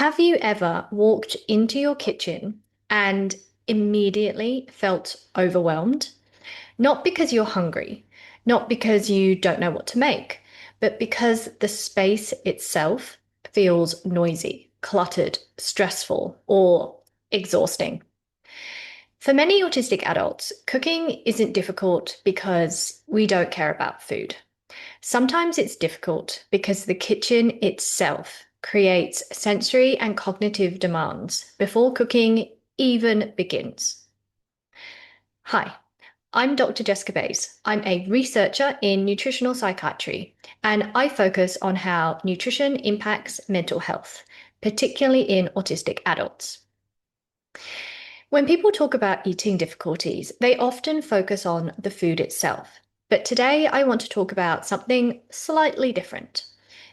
Have you ever walked into your kitchen and immediately felt overwhelmed? Not because you're hungry, not because you don't know what to make, but because the space itself feels noisy, cluttered, stressful, or exhausting. For many autistic adults, cooking isn't difficult because we don't care about food. Sometimes it's difficult because the kitchen itself creates sensory and cognitive demands before cooking even begins. Hi, I'm Dr. Jessica Bays. I'm a researcher in nutritional psychiatry, and I focus on how nutrition impacts mental health, particularly in autistic adults. When people talk about eating difficulties, they often focus on the food itself. But today I want to talk about something slightly different,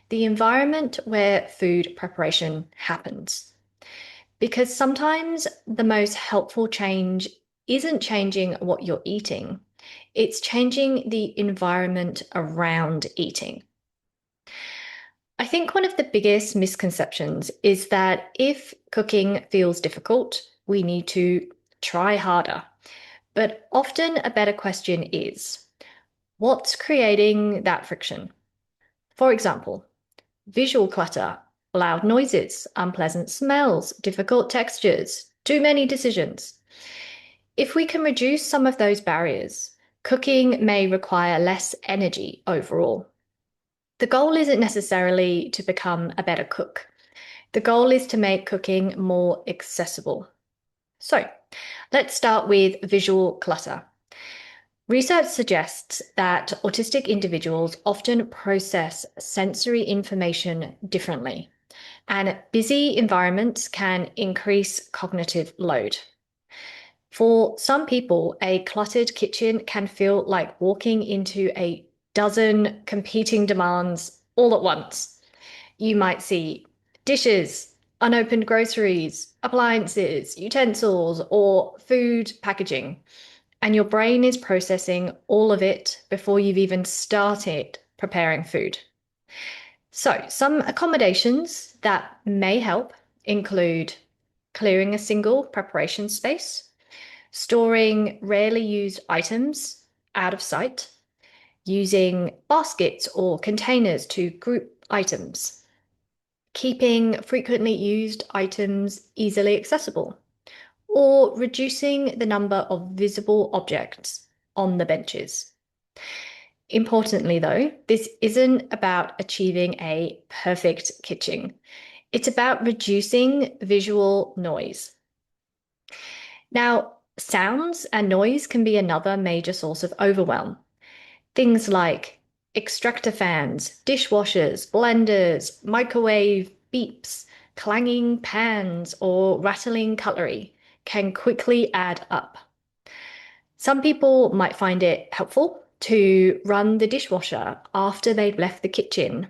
the environment where food preparation happens. Because sometimes the most helpful change isn't changing what you're eating, it's changing the environment around eating. I think one of the biggest misconceptions is that if cooking feels difficult, we need to try harder. But often a better question is, what's creating that friction? For example, visual clutter, loud noises, unpleasant smells, difficult textures, too many decisions. If we can reduce some of those barriers, cooking may require less energy overall. The goal isn't necessarily to become a better cook. The goal is to make cooking more accessible. So, let's start with visual clutter. Research suggests that autistic individuals often process sensory information differently, and busy environments can increase cognitive load. For some people, a cluttered kitchen can feel like walking into a dozen competing demands all at once. You might see dishes, unopened groceries, appliances, utensils, or food packaging, and your brain is processing all of it before you've even started preparing food. So, some accommodations that may help include clearing a single preparation space, storing rarely used items out of sight, using baskets or containers to group items, keeping frequently used items easily accessible, or reducing the number of visible objects on the benches. Importantly, though, this isn't about achieving a perfect kitchen. It's about reducing visual noise. Now, sounds and noise can be another major source of overwhelm. Things like extractor fans, dishwashers, blenders, microwave beeps, clanging pans, or rattling cutlery can quickly add up. Some people might find it helpful to run the dishwasher after they've left the kitchen,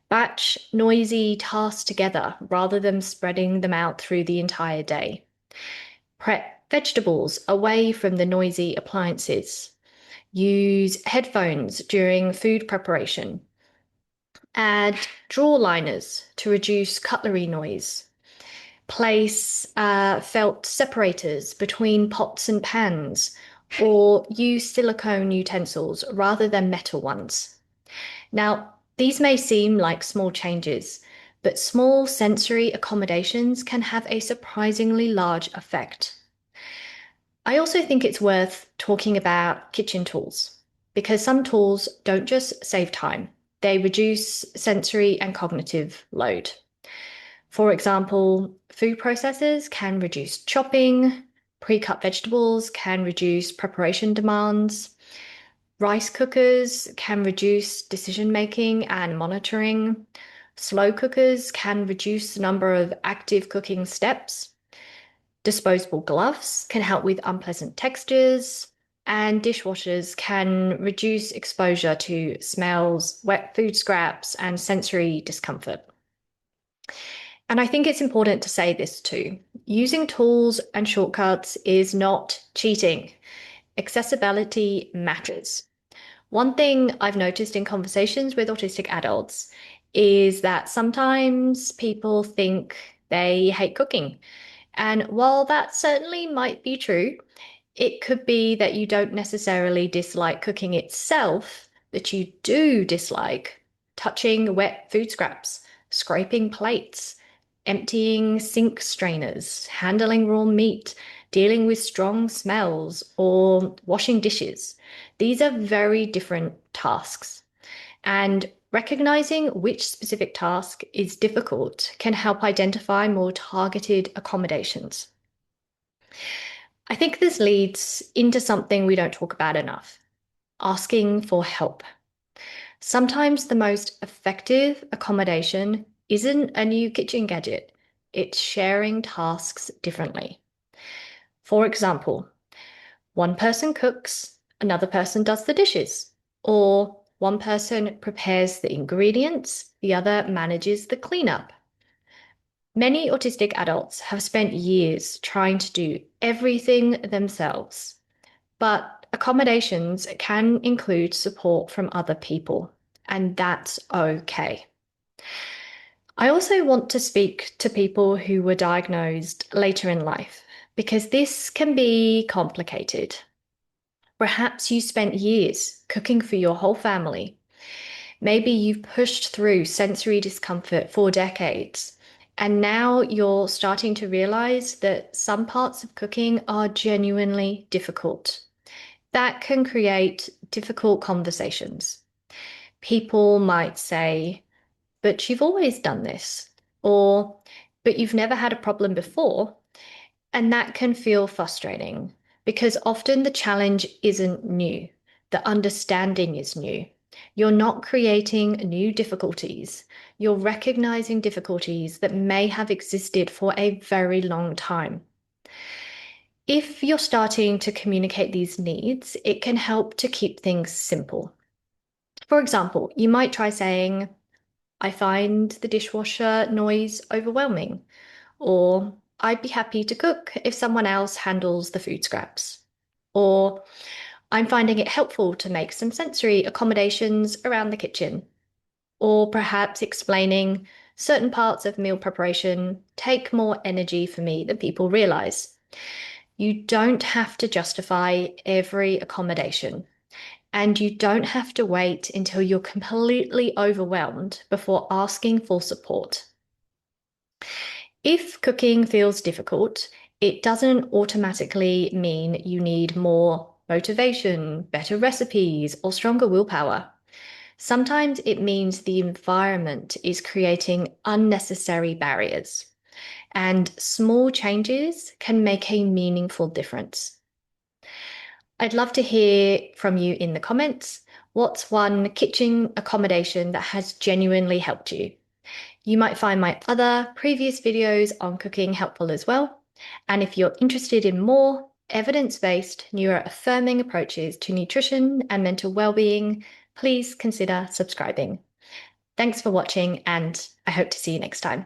batch noisy tasks together rather than spreading them out through the entire day. Prep vegetables away from the noisy appliances. Use headphones during food preparation. Add drawer liners to reduce cutlery noise. Place felt separators between pots and pans, or use silicone utensils rather than metal ones. Now, these may seem like small changes, but small sensory accommodations can have a surprisingly large effect. I also think it's worth talking about kitchen tools because some tools don't just save time, they reduce sensory and cognitive load. For example, food processors can reduce chopping, pre-cut vegetables can reduce preparation demands, rice cookers can reduce decision making and monitoring, slow cookers can reduce the number of active cooking steps. Disposable gloves can help with unpleasant textures, and dishwashers can reduce exposure to smells, wet food scraps, and sensory discomfort. And I think it's important to say this too. Using tools and shortcuts is not cheating. Accessibility matters. One thing I've noticed in conversations with autistic adults is that sometimes people think they hate cooking. And while that certainly might be true, it could be that you don't necessarily dislike cooking itself, but you do dislike touching wet food scraps, scraping plates, emptying sink strainers, handling raw meat, dealing with strong smells, or washing dishes. These are very different tasks. And recognizing which specific task is difficult can help identify more targeted accommodations. I think this leads into something we don't talk about enough: asking for help. Sometimes the most effective accommodation isn't a new kitchen gadget, it's sharing tasks differently. For example, one person cooks, another person does the dishes, or one person prepares the ingredients, the other manages the cleanup. Many autistic adults have spent years trying to do everything themselves, but accommodations can include support from other people, and that's okay. I also want to speak to people who were diagnosed later in life because this can be complicated. Perhaps you spent years cooking for your whole family. Maybe you've pushed through sensory discomfort for decades, and now you're starting to realize that some parts of cooking are genuinely difficult. That can create difficult conversations. People might say, "But you've always done this," or "But you've never had a problem before." And that can feel frustrating because often the challenge isn't new. The understanding is new. You're not creating new difficulties. You're recognizing difficulties that may have existed for a very long time. If you're starting to communicate these needs, it can help to keep things simple. For example, you might try saying, "I find the dishwasher noise overwhelming," or "I'd be happy to cook if someone else handles the food scraps," or "I'm finding it helpful to make some sensory accommodations around the kitchen," or perhaps explaining, "Certain parts of meal preparation take more energy for me than people realize." You don't have to justify every accommodation, and you don't have to wait until you're completely overwhelmed before asking for support. If cooking feels difficult, it doesn't automatically mean you need more motivation, better recipes, or stronger willpower. Sometimes it means the environment is creating unnecessary barriers, and small changes can make a meaningful difference. I'd love to hear from you in the comments. What's one kitchen accommodation that has genuinely helped you? You might find my other previous videos on cooking helpful as well. And if you're interested in more evidence-based neuroaffirming approaches to nutrition and mental well-being, please consider subscribing. Thanks for watching, and I hope to see you next time.